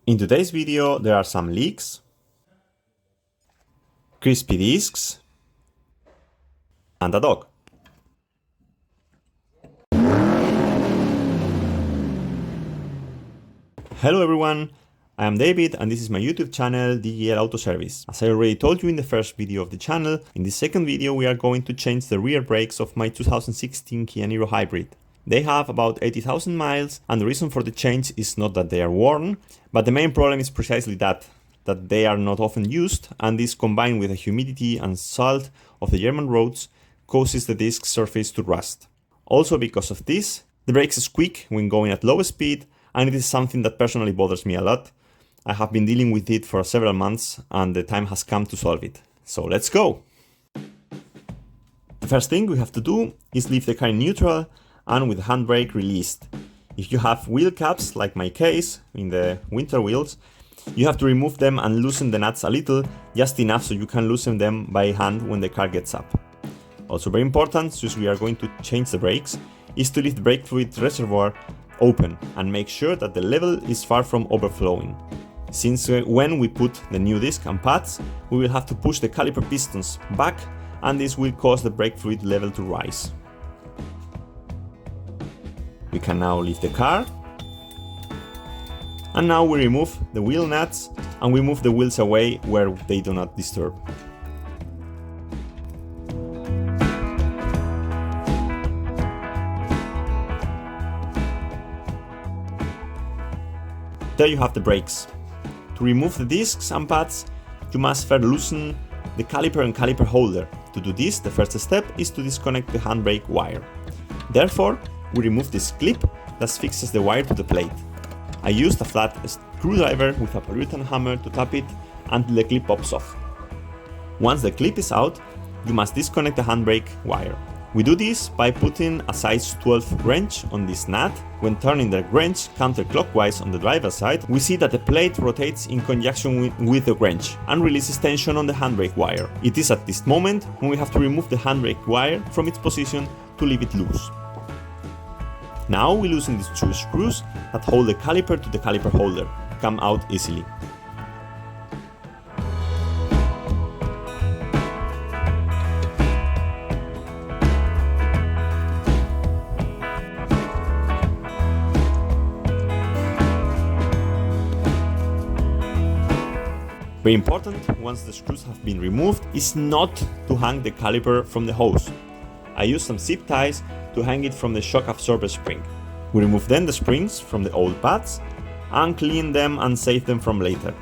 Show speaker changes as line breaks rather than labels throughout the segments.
In today's video there are some leaks, crispy discs, and a dog. Hello everyone, I am David and this is my YouTube channel DGL Auto Service. As I already told you in the first video of the channel, in this second video we are going to change the rear brakes of my 2016 Kia Niro Hybrid. They have about 80,000 miles and the reason for the change is not that they are worn, but the main problem is precisely that they are not often used, and this combined with the humidity and salt of the German roads causes the disc surface to rust. Also because of this, the brakes squeak when going at low speed, and it is something that personally bothers me a lot. I have been dealing with it for several months and the time has come to solve it. So let's go! The first thing we have to do is leave the car in neutral and with the handbrake released. If you have wheel caps, like my case, in the winter wheels, you have to remove them and loosen the nuts a little, just enough so you can loosen them by hand when the car gets up. Also very important, since we are going to change the brakes, is to leave the brake fluid reservoir open and make sure that the level is far from overflowing. Since when we put the new disc and pads, we will have to push the caliper pistons back and this will cause the brake fluid level to rise. We can now leave the car. And now we remove the wheel nuts and we move the wheels away where they do not disturb. There you have the brakes. To remove the discs and pads, you must first loosen the caliper and caliper holder. To do this, the first step is to disconnect the handbrake wire. Therefore, we remove this clip that fixes the wire to the plate. I used a flat screwdriver with a polyurethane hammer to tap it until the clip pops off. Once the clip is out, you must disconnect the handbrake wire. We do this by putting a size 12 wrench on this nut. When turning the wrench counterclockwise on the driver's side, we see that the plate rotates in conjunction with the wrench and releases tension on the handbrake wire. It is at this moment when we have to remove the handbrake wire from its position to leave it loose. Now we loosen these two screws that hold the caliper to the caliper holder. Come out easily. Very important, once the screws have been removed, is not to hang the caliper from the hose. I use some zip ties to hang it from the shock absorber spring. We remove then the springs from the old pads and clean them and save them from later,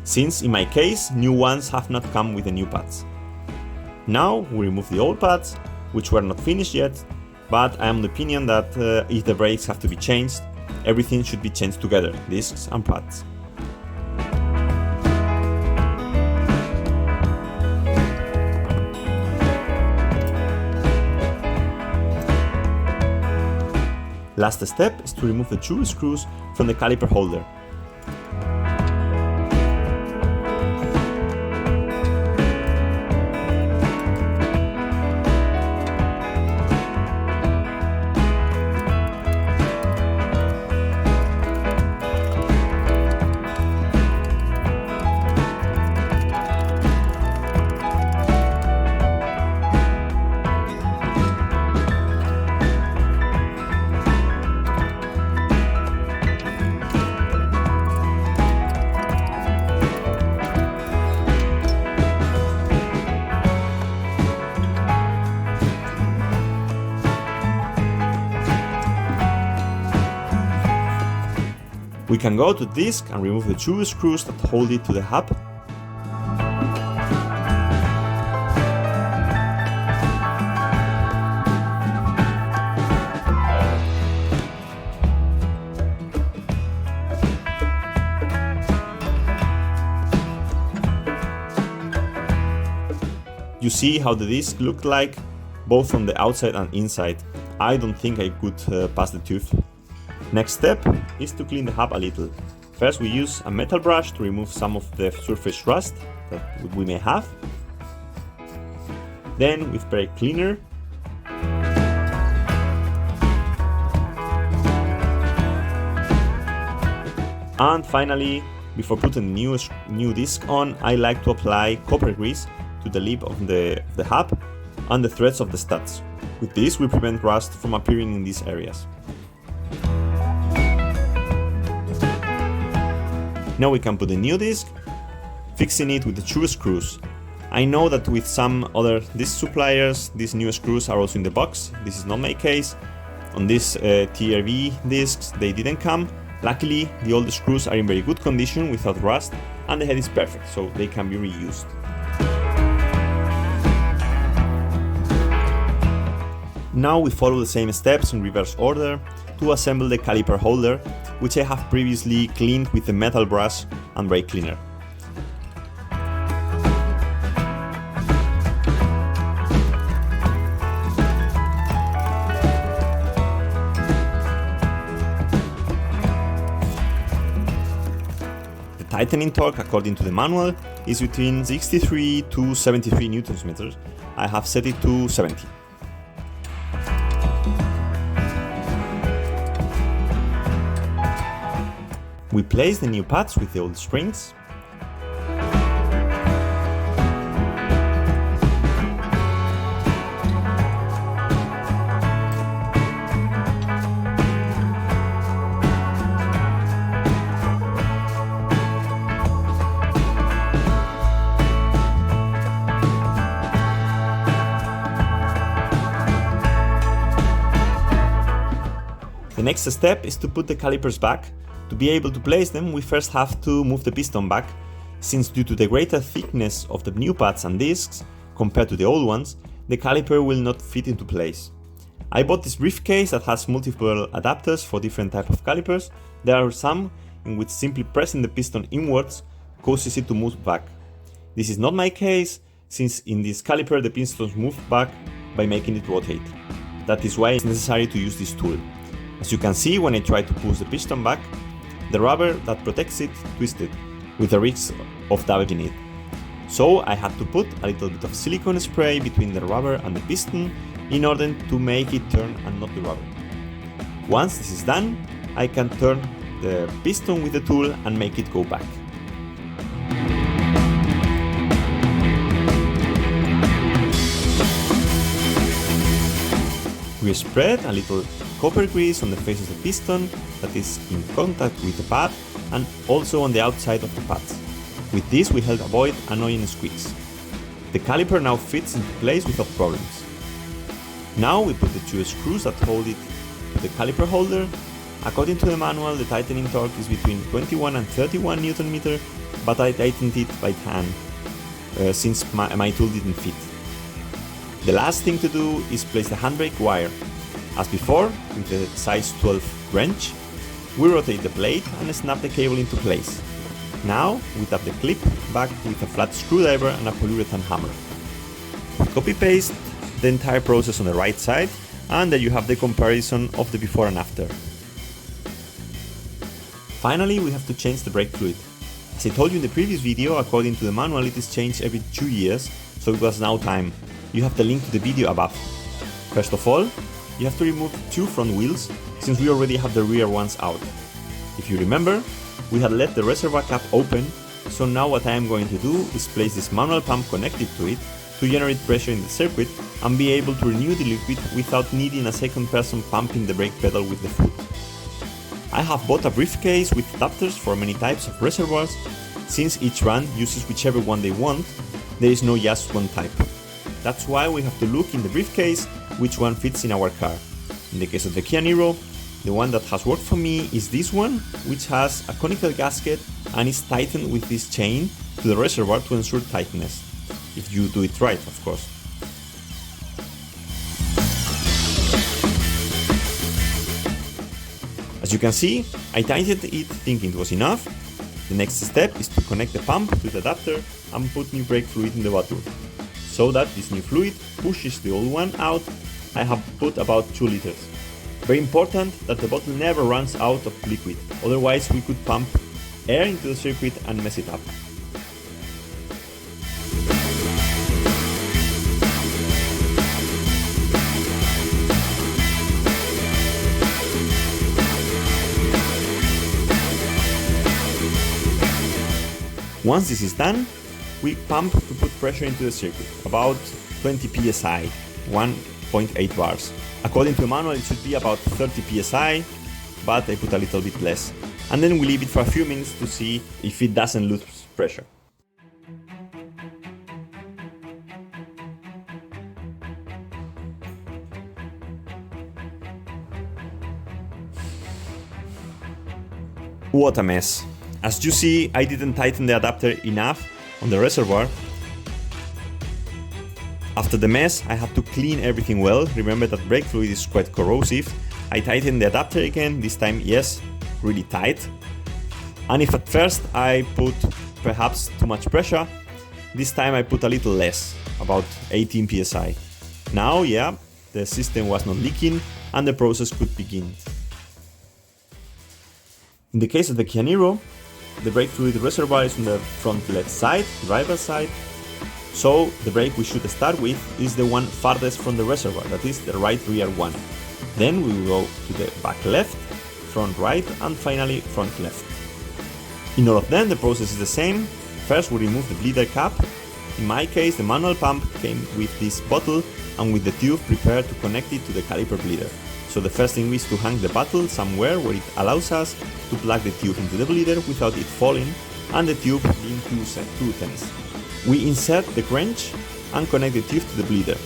since in my case new ones have not come with the new pads. Now we remove the old pads, which were not finished yet, but I am of the opinion that if the brakes have to be changed, everything should be changed together, discs and pads. Last step is to remove the two screws from the caliper holder. We can go to the disc and remove the two screws that hold it to the hub. You see how the disc looked like, both from the outside and inside. I don't think I could pass the tooth. Next step is to clean the hub a little. First we use a metal brush to remove some of the surface rust that we may have. Then with brake cleaner, and finally before putting the new disc on, I like to apply copper grease to the lip of the hub and the threads of the studs. With this, we prevent rust from appearing in these areas. Now we can put the new disc, fixing it with the true screws. I know that with some other disc suppliers, these new screws are also in the box. This is not my case. On these TRV discs, they didn't come. Luckily, the old screws are in very good condition without rust, and the head is perfect, so they can be reused. Now we follow the same steps in reverse order to assemble the caliper holder, which I have previously cleaned with the metal brush and brake cleaner. The tightening torque according to the manual is between 63 to 73 newtons meters. I have set it to 70. We place the new pads with the old springs. The next step is to put the calipers back. To be able to place them, we first have to move the piston back, since due to the greater thickness of the new pads and discs compared to the old ones, the caliper will not fit into place. I bought this briefcase that has multiple adapters for different types of calipers. There are some in which simply pressing the piston inwards causes it to move back. This is not my case, since in this caliper the pistons move back by making it rotate. That is why it's necessary to use this tool. As you can see, when I try to push the piston back, the rubber that protects it twisted, with a risk of damaging it. So I had to put a little bit of silicone spray between the rubber and the piston in order to make it turn and not the rubber. Once this is done, I can turn the piston with the tool and make it go back. We spread a little copper grease on the face of the piston that is in contact with the pad and also on the outside of the pads. With this we help avoid annoying squeaks. The caliper now fits into place without problems. Now we put the two screws that hold it to the caliper holder. According to the manual, the tightening torque is between 21 and 31 Newton meter, but I tightened it by hand since my tool didn't fit. The last thing to do is place the handbrake wire. As before, with the size 12 wrench, we rotate the blade and snap the cable into place. Now we tap the clip back with a flat screwdriver and a polyurethane hammer. Copy-paste the entire process on the right side, and there you have the comparison of the before and after. Finally, we have to change the brake fluid. As I told you in the previous video, according to the manual it is changed every 2 years, so it was now time. You have the link to the video above. First of all, you have to remove 2 front wheels, since we already have the rear ones out. If you remember, we had left the reservoir cap open, so now what I am going to do is place this manual pump connected to it to generate pressure in the circuit and be able to renew the liquid without needing a second person pumping the brake pedal with the foot. I have bought a briefcase with adapters for many types of reservoirs. Since each brand uses whichever one they want, there is no just one type. That's why we have to look in the briefcase which one fits in our car. In the case of the Kia Niro, the one that has worked for me is this one, which has a conical gasket and is tightened with this chain to the reservoir to ensure tightness. If you do it right, of course. As you can see, I tightened it thinking it was enough. The next step is to connect the pump to the adapter and put new brake fluid in the bottle. So that this new fluid pushes the old one out. I have put about 2 liters. Very important that the bottle never runs out of liquid, otherwise we could pump air into the circuit and mess it up. Once this is done, we pump to put pressure into the circuit, about 20 psi, 1.8 bars. According to the manual it should be about 30 psi, but I put a little bit less. And then we leave it for a few minutes to see if it doesn't lose pressure. What a mess. As you see, I didn't tighten the adapter enough on the reservoir. After the mess, I had to clean everything well. Remember that brake fluid is quite corrosive. I tightened the adapter again, this time, yes, really tight. And if at first I put perhaps too much pressure, this time I put a little less, about 18 psi. Now, yeah, the system was not leaking and the process could begin. In the case of the Kia Niro, the brake fluid reservoir is on the front left side, driver's side. So the brake we should start with is the one farthest from the reservoir, that is the right rear one. Then we will go to the back left, front right, and finally front left. In all of them the process is the same. First we remove the bleeder cap. In my case the manual pump came with this bottle and with the tube prepared to connect it to the caliper bleeder. So the first thing is to hang the bottle somewhere where it allows us to plug the tube into the bleeder without it falling and the tube being too tense. We insert the wrench and connect the tube to the bleeder.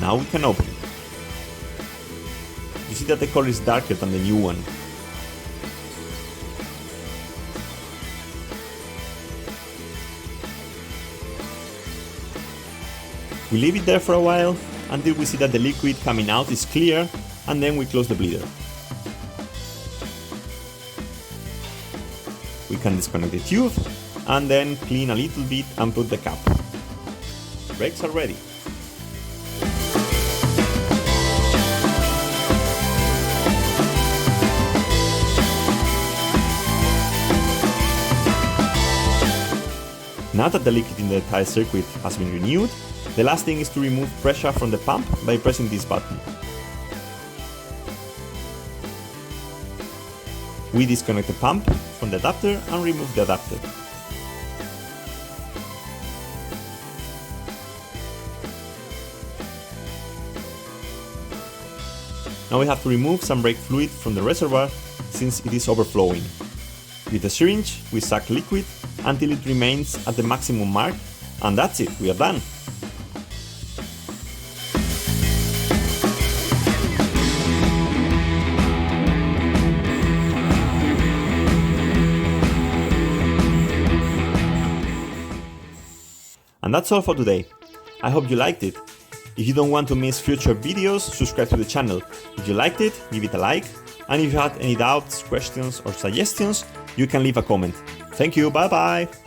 Now we can open it. You see that the color is darker than the new one. We leave it there for a while until we see that the liquid coming out is clear, and then we close the bleeder. We can disconnect the tube and then clean a little bit and put the cap. Brakes are ready. Now that the liquid in the tire circuit has been renewed, the last thing is to remove pressure from the pump by pressing this button. We disconnect the pump from the adapter and remove the adapter. Now we have to remove some brake fluid from the reservoir since it is overflowing. With a syringe, we suck liquid until it remains at the maximum mark, and that's it, we are done. And that's all for today. I hope you liked it. If you don't want to miss future videos, subscribe to the channel. If you liked it, give it a like. And if you had any doubts, questions or suggestions, you can leave a comment. Thank you, bye bye!